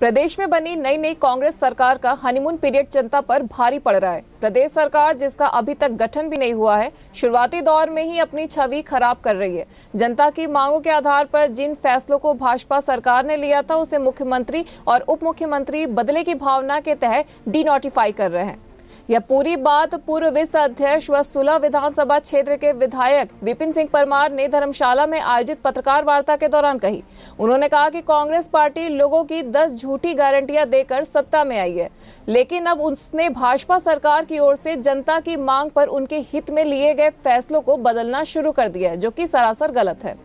प्रदेश में बनी नई नई कांग्रेस सरकार का हनीमून पीरियड जनता पर भारी पड़ रहा है। प्रदेश सरकार जिसका अभी तक गठन भी नहीं हुआ है, शुरुआती दौर में ही अपनी छवि खराब कर रही है। जनता की मांगों के आधार पर जिन फैसलों को भाजपा सरकार ने लिया था उसे मुख्यमंत्री और उप मुख्यमंत्री बदले की भावना के तहत डीनोटिफाई कर रहे हैं। यह पूरी बात पूर्व वित्त अध्यक्ष व सुलह विधानसभा क्षेत्र के विधायक विपिन सिंह परमार ने धर्मशाला में आयोजित पत्रकार वार्ता के दौरान कही। उन्होंने कहा कि कांग्रेस पार्टी लोगों की 10 झूठी गारंटियां देकर सत्ता में आई है, लेकिन अब उसने भाजपा सरकार की ओर से जनता की मांग पर उनके हित में लिए गए फैसलों को बदलना शुरू कर दिया है, जो कि सरासर गलत है।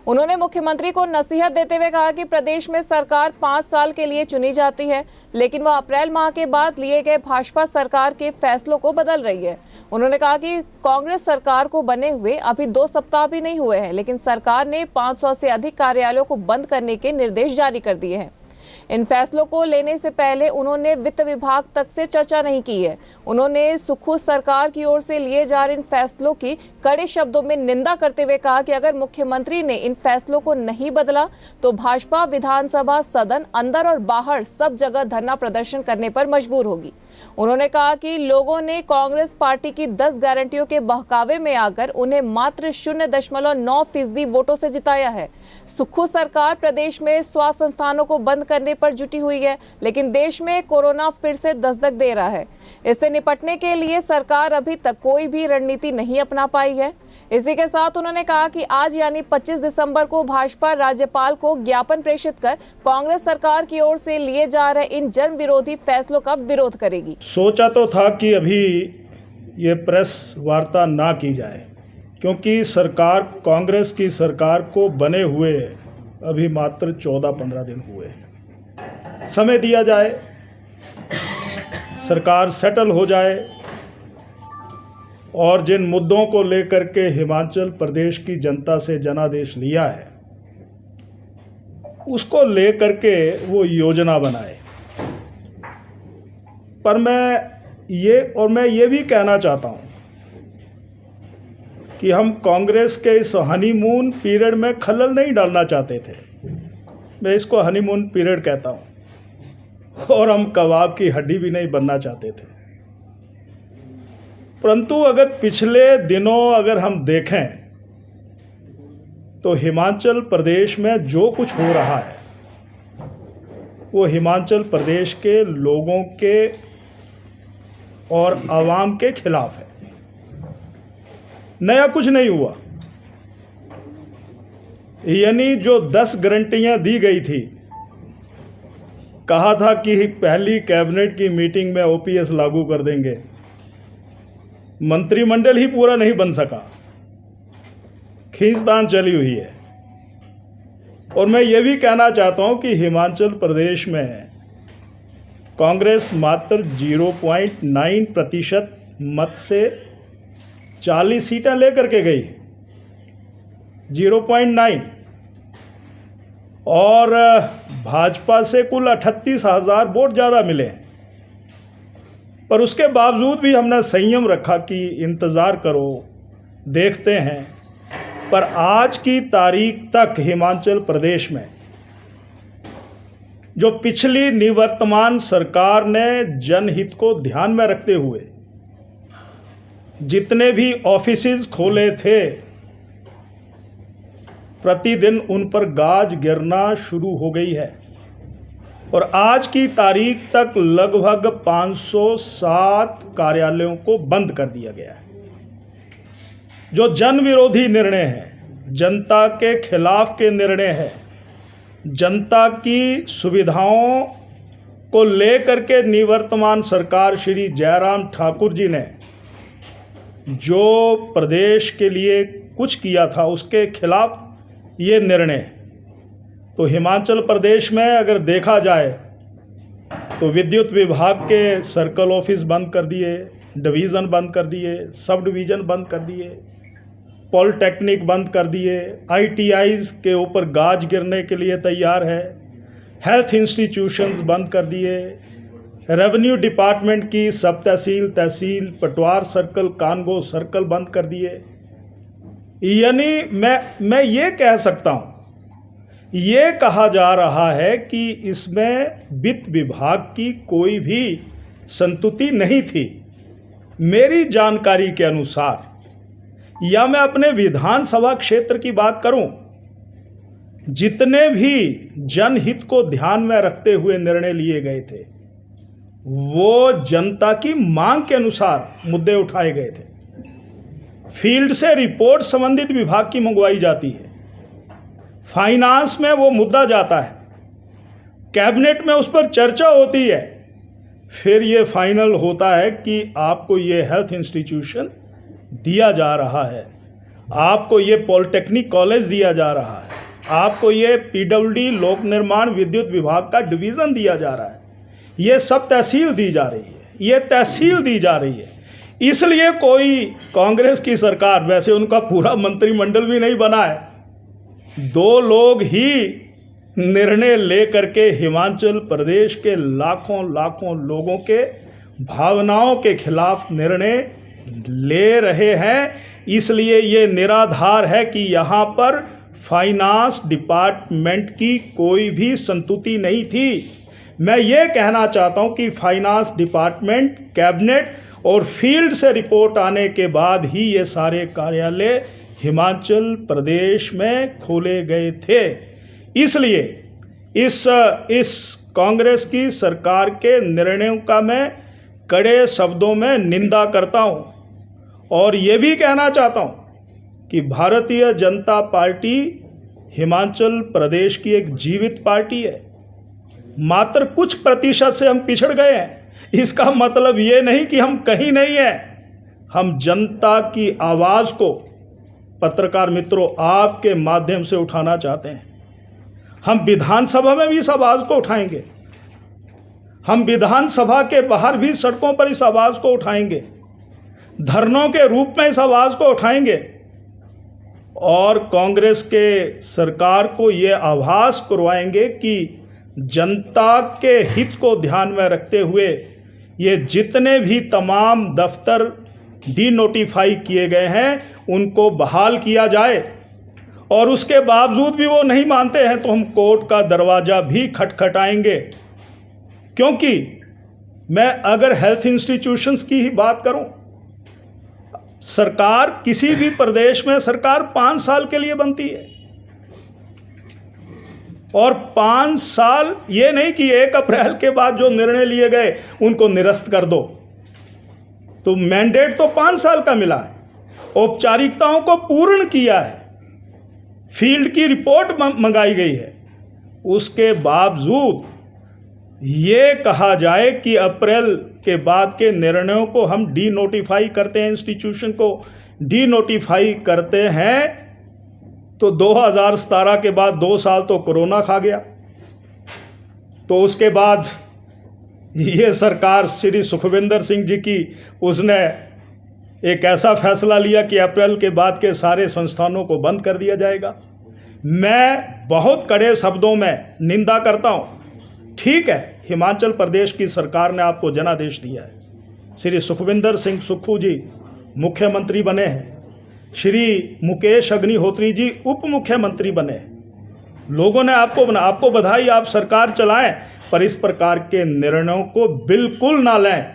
उन्होंने मुख्यमंत्री को नसीहत देते हुए कहा कि प्रदेश में सरकार 5 साल के लिए चुनी जाती है, लेकिन वह अप्रैल माह के बाद लिए गए भाजपा सरकार के फैसलों को बदल रही है। उन्होंने कहा कि कांग्रेस सरकार को बने हुए अभी 2 सप्ताह भी नहीं हुए हैं, लेकिन सरकार ने 500 से अधिक कार्यालयों को बंद करने के निर्देश जारी कर दिए हैं। इन फैसलों को लेने से पहले उन्होंने वित्त विभाग तक से चर्चा नहीं की है। उन्होंने सुक्खू सरकार की ओर से लिए जा रहे इन फैसलों की कड़े शब्दों में निंदा करते हुए कहा कि अगर मुख्यमंत्री ने इन फैसलों को नहीं बदला तो भाजपा विधानसभा सदन अंदर और बाहर सब जगह धरना प्रदर्शन करने पर मजबूर होगी। उन्होंने कहा कि लोगों ने कांग्रेस पार्टी की 10 गारंटियों के बहकावे में आकर उन्हें मात्र 0.9% वोटों से जिताया है। सुक्खू सरकार प्रदेश में स्वास्थ्य संस्थानों को बंद करने पर जुटी हुई है, लेकिन देश में कोरोना फिर से दस्तक दे रहा है। इससे निपटने के लिए सरकार अभी तक कोई भी रणनीति नहीं अपना पाई है। इसी के साथ उन्होंने कहा कि आज यानी 25 दिसंबर को भाजपा राज्यपाल को ज्ञापन प्रेषित कर कांग्रेस सरकार की ओर से लिए जा रहे इन जन विरोधी फैसलों का विरोध करेगी। सोचा तो था कि अभी ये प्रेस वार्ता ना की जाए, क्योंकि सरकार कांग्रेस की सरकार को बने हुए अभी मात्र 14-15 दिन हुए। समय दिया जाए, सरकार सेटल हो जाए और जिन मुद्दों को लेकर के हिमाचल प्रदेश की जनता से जनादेश लिया है उसको लेकर के वो योजना बनाए। पर मैं ये भी कहना चाहता हूँ कि हम कांग्रेस के इस हनीमून पीरियड में खलल नहीं डालना चाहते थे। मैं इसको हनीमून पीरियड कहता हूँ, और हम कबाब की हड्डी भी नहीं बनना चाहते थे। परंतु अगर पिछले दिनों अगर हम देखें तो हिमाचल प्रदेश में जो कुछ हो रहा है वो हिमाचल प्रदेश के लोगों के और आवाम के खिलाफ है। नया कुछ नहीं हुआ। यानी जो 10 गारंटियां दी गई थी, कहा था कि पहली कैबिनेट की मीटिंग में ओपीएस लागू कर देंगे, मंत्रिमंडल ही पूरा नहीं बन सका, खींचतान चली हुई है। और मैं ये भी कहना चाहता हूं कि हिमाचल प्रदेश में कांग्रेस मात्र 0.9% मत से 40 सीटें लेकर के गई, 0.9, और भाजपा से कुल 38,000 वोट ज़्यादा मिले। पर उसके बावजूद भी हमने संयम रखा कि इंतज़ार करो, देखते हैं। पर आज की तारीख तक हिमाचल प्रदेश में जो पिछली निवर्तमान सरकार ने जनहित को ध्यान में रखते हुए जितने भी ऑफिसेज खोले थे, प्रतिदिन उन पर गाज गिरना शुरू हो गई है। और आज की तारीख तक लगभग 507 कार्यालयों को बंद कर दिया गया है। जो जन विरोधी निर्णय है, जनता के खिलाफ के निर्णय है, जनता की सुविधाओं को लेकर के निवर्तमान सरकार श्री जयराम ठाकुर जी ने जो प्रदेश के लिए कुछ किया था उसके खिलाफ ये निर्णय। तो हिमाचल प्रदेश में अगर देखा जाए तो विद्युत विभाग के सर्कल ऑफिस बंद कर दिए, डिवीज़न बंद कर दिए, सब डिवीज़न बंद कर दिए, पॉलिटेक्निक बंद कर दिए, आईटीआईज़ के ऊपर गाज गिरने के लिए तैयार है, हेल्थ इंस्टीट्यूशंस बंद कर दिए, रेवेन्यू डिपार्टमेंट की सब तहसील, पटवार सर्कल, कानगो सर्कल बंद कर दिए। यानी मैं ये कह सकता हूँ ये कहा जा रहा है कि इसमें वित्त विभाग की कोई भी संतुति नहीं थी। मेरी जानकारी के अनुसार, या मैं अपने विधानसभा क्षेत्र की बात करूं, जितने भी जनहित को ध्यान में रखते हुए निर्णय लिए गए थे वो जनता की मांग के अनुसार मुद्दे उठाए गए थे। फील्ड से रिपोर्ट संबंधित विभाग की मंगवाई जाती है, फाइनेंस में वो मुद्दा जाता है, कैबिनेट में उस पर चर्चा होती है, फिर ये फाइनल होता है कि आपको ये हेल्थ इंस्टीट्यूशन दिया जा रहा है, आपको ये पॉलिटेक्निक कॉलेज दिया जा रहा है, आपको ये पीडब्ल्यूडी लोक निर्माण विद्युत विभाग का डिवीज़न दिया जा रहा है, ये सब तहसील दी जा रही है, ये तहसील दी जा रही है। इसलिए कोई कांग्रेस की सरकार, वैसे उनका पूरा मंत्रिमंडल भी नहीं बना है, 2 लोग ही निर्णय ले करके हिमाचल प्रदेश के लाखों लाखों लोगों के भावनाओं के खिलाफ निर्णय ले रहे हैं। इसलिए ये निराधार है कि यहाँ पर फाइनेंस डिपार्टमेंट की कोई भी संतुति नहीं थी। मैं ये कहना चाहता हूँ कि फाइनेंस डिपार्टमेंट, कैबिनेट और फील्ड से रिपोर्ट आने के बाद ही ये सारे कार्यालय हिमाचल प्रदेश में खोले गए थे। इसलिए इस कांग्रेस की सरकार के निर्णयों का मैं कड़े शब्दों में निंदा करता हूं और ये भी कहना चाहता हूं कि भारतीय जनता पार्टी हिमाचल प्रदेश की एक जीवित पार्टी है। मात्र कुछ प्रतिशत से हम पिछड़ गए हैं, इसका मतलब ये नहीं कि हम कहीं नहीं हैं। हम जनता की आवाज़ को, पत्रकार मित्रों, आपके माध्यम से उठाना चाहते हैं। हम विधानसभा में भी इस आवाज़ को उठाएंगे, हम विधानसभा के बाहर भी सड़कों पर इस आवाज़ को उठाएंगे, धरनों के रूप में इस आवाज़ को उठाएंगे और कांग्रेस के सरकार को ये आभास करवाएंगे कि जनता के हित को ध्यान में रखते हुए ये जितने भी तमाम दफ्तर डीनोटिफाई किए गए हैं उनको बहाल किया जाए। और उसके बावजूद भी वो नहीं मानते हैं तो हम कोर्ट का दरवाज़ा भी खटखटाएंगे। क्योंकि मैं अगर हेल्थ इंस्टीट्यूशंस की ही बात करूं, सरकार किसी भी प्रदेश में सरकार 5 साल के लिए बनती है और 5 साल ये नहीं कि 1 अप्रैल के बाद जो निर्णय लिए गए उनको निरस्त कर दो। तो मैंडेट तो 5 साल का मिला है, औपचारिकताओं को पूर्ण किया है, फील्ड की रिपोर्ट मंगाई गई है, उसके बावजूद ये कहा जाए कि अप्रैल के बाद के निर्णयों को हम डीनोटिफाई करते हैं, इंस्टीट्यूशन को डीनोटिफाई करते हैं। तो 2017 के बाद 2 साल तो कोरोना खा गया। तो उसके बाद ये सरकार श्री सुखविंदर सिंह जी की, उसने एक ऐसा फैसला लिया कि अप्रैल के बाद के सारे संस्थानों को बंद कर दिया जाएगा। मैं बहुत कड़े शब्दों में निंदा करता हूँ। ठीक है, हिमाचल प्रदेश की सरकार ने आपको जनादेश दिया है, श्री सुखविंदर सिंह सुक्खू जी मुख्यमंत्री बने हैं, श्री मुकेश अग्निहोत्री जी उप मुख्यमंत्री बने, लोगों ने आपको बधाई, आप सरकार चलाएं, पर इस प्रकार के निर्णयों को बिल्कुल ना लें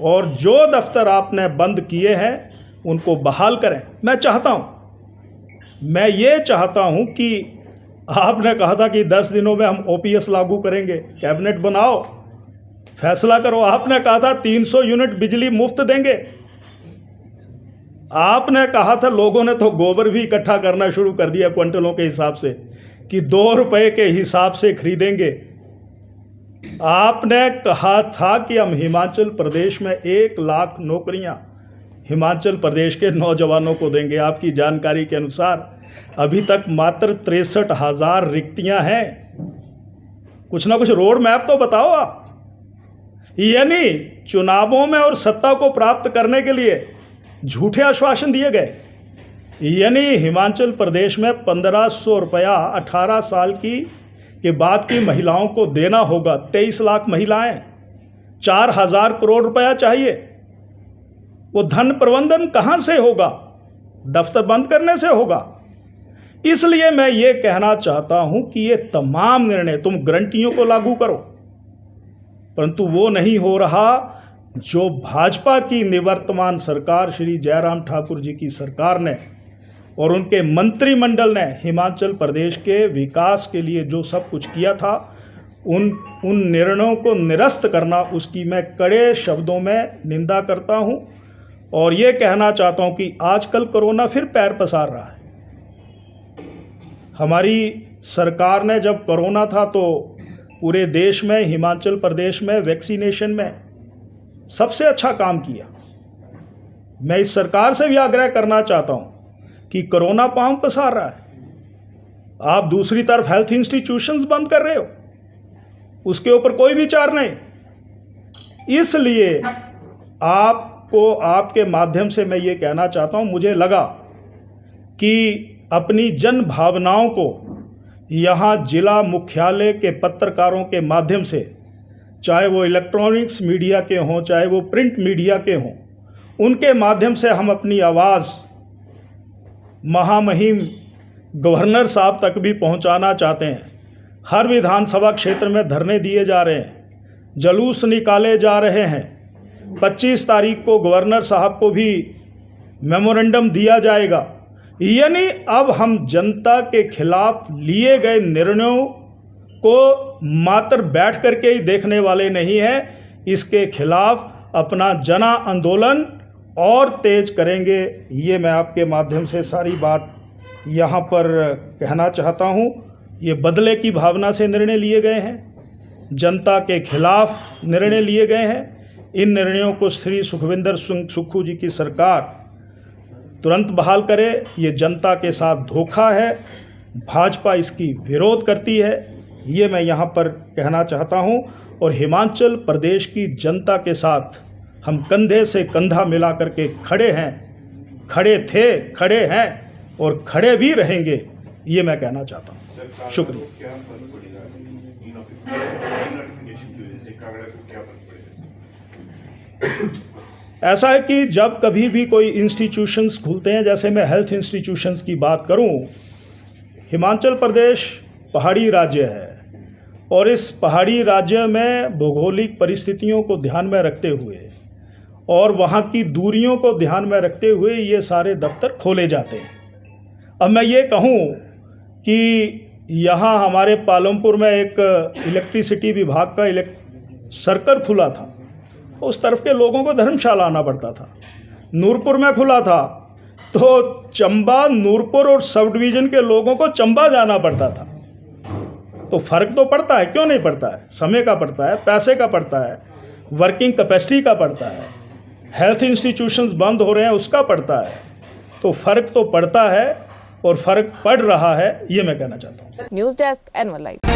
और जो दफ्तर आपने बंद किए हैं उनको बहाल करें। मैं ये चाहता हूं कि आपने कहा था कि 10 दिनों में हम ओपीएस लागू करेंगे, कैबिनेट बनाओ, फैसला करो। आपने कहा था 300 यूनिट बिजली मुफ्त देंगे। आपने कहा था, लोगों ने तो गोबर भी इकट्ठा करना शुरू कर दिया क्विंटलों के हिसाब से कि 2 रुपए के हिसाब से खरीदेंगे। आपने कहा था कि हम हिमाचल प्रदेश में 1 लाख नौकरियां हिमाचल प्रदेश के नौजवानों को देंगे। आपकी जानकारी के अनुसार अभी तक मात्र 63,000 रिक्तियां हैं। कुछ ना कुछ रोड मैप तो बताओ आप। यानी चुनावों में और सत्ता को प्राप्त करने के लिए झूठे आश्वासन दिए गए। यानी हिमाचल प्रदेश में 1500 रुपया 18 साल के बाद की महिलाओं को देना होगा। 23 लाख महिलाएं, 4000 करोड़ रुपया चाहिए। वो धन प्रबंधन कहाँ से होगा? दफ्तर बंद करने से होगा। इसलिए मैं ये कहना चाहता हूं कि ये तमाम निर्णय तुम गारंटियों को लागू करो, परंतु वो नहीं हो रहा जो भाजपा की निवर्तमान सरकार श्री जयराम ठाकुर जी की सरकार ने और उनके मंत्रिमंडल ने हिमाचल प्रदेश के विकास के लिए जो सब कुछ किया था, उन निर्णयों को निरस्त करना, उसकी मैं कड़े शब्दों में निंदा करता हूं। और ये कहना चाहता हूं कि आजकल कोरोना फिर पैर पसार रहा है। हमारी सरकार ने जब कोरोना था तो पूरे देश में, हिमाचल प्रदेश में वैक्सीनेशन में सबसे अच्छा काम किया। मैं इस सरकार से भी आग्रह करना चाहता हूं कि कोरोना पांव पसार रहा है, आप दूसरी तरफ हेल्थ इंस्टीट्यूशंस बंद कर रहे हो, उसके ऊपर कोई विचार नहीं। इसलिए आपको, आपके माध्यम से मैं ये कहना चाहता हूं, मुझे लगा कि अपनी जन भावनाओं को यहाँ जिला मुख्यालय के पत्रकारों के माध्यम से, चाहे वो इलेक्ट्रॉनिक्स मीडिया के हों, चाहे वो प्रिंट मीडिया के हों, उनके माध्यम से हम अपनी आवाज़ महामहिम गवर्नर साहब तक भी पहुंचाना चाहते हैं। हर विधानसभा क्षेत्र में धरने दिए जा रहे हैं, जुलूस निकाले जा रहे हैं। 25 तारीख को गवर्नर साहब को भी मेमोरेंडम दिया जाएगा। यानी अब हम जनता के खिलाफ लिए गए निर्णयों को मात्र बैठ करके ही देखने वाले नहीं हैं, इसके खिलाफ अपना जन आंदोलन और तेज करेंगे। ये मैं आपके माध्यम से सारी बात यहाँ पर कहना चाहता हूँ। ये बदले की भावना से निर्णय लिए गए हैं, जनता के खिलाफ निर्णय लिए गए हैं। इन निर्णयों को श्री सुखविंदर सुक्खू जी की सरकार तुरंत बहाल करे। ये जनता के साथ धोखा है, भाजपा इसकी विरोध करती है, ये मैं यहाँ पर कहना चाहता हूँ। और हिमाचल प्रदेश की जनता के साथ हम कंधे से कंधा मिला करके खड़े हैं, खड़े थे, खड़े हैं और खड़े भी रहेंगे, ये मैं कहना चाहता हूँ। शुक्रिया। ऐसा है कि जब कभी भी कोई इंस्टीट्यूशंस खुलते हैं, जैसे मैं हेल्थ इंस्टीट्यूशंस की बात करूं, हिमाचल प्रदेश पहाड़ी राज्य है और इस पहाड़ी राज्य में भौगोलिक परिस्थितियों को ध्यान में रखते हुए और वहाँ की दूरियों को ध्यान में रखते हुए ये सारे दफ्तर खोले जाते हैं। अब मैं ये कहूँ कि यहाँ हमारे पालमपुर में एक इलेक्ट्रिसिटी विभाग का सर्कल खुला था, उस तरफ के लोगों को धर्मशाला आना पड़ता था। नूरपुर में खुला था तो चंबा, नूरपुर और सब डिवीज़न के लोगों को चंबा जाना पड़ता था। तो फ़र्क तो पड़ता है, क्यों नहीं पड़ता है? समय का पड़ता है, पैसे का पड़ता है, वर्किंग कैपेसिटी का पड़ता है, हेल्थ इंस्टीट्यूशंस बंद हो रहे हैं उसका पड़ता है। तो फ़र्क तो पड़ता है और फ़र्क पड़ रहा है, ये मैं कहना चाहता हूँ। News desk, anyone live.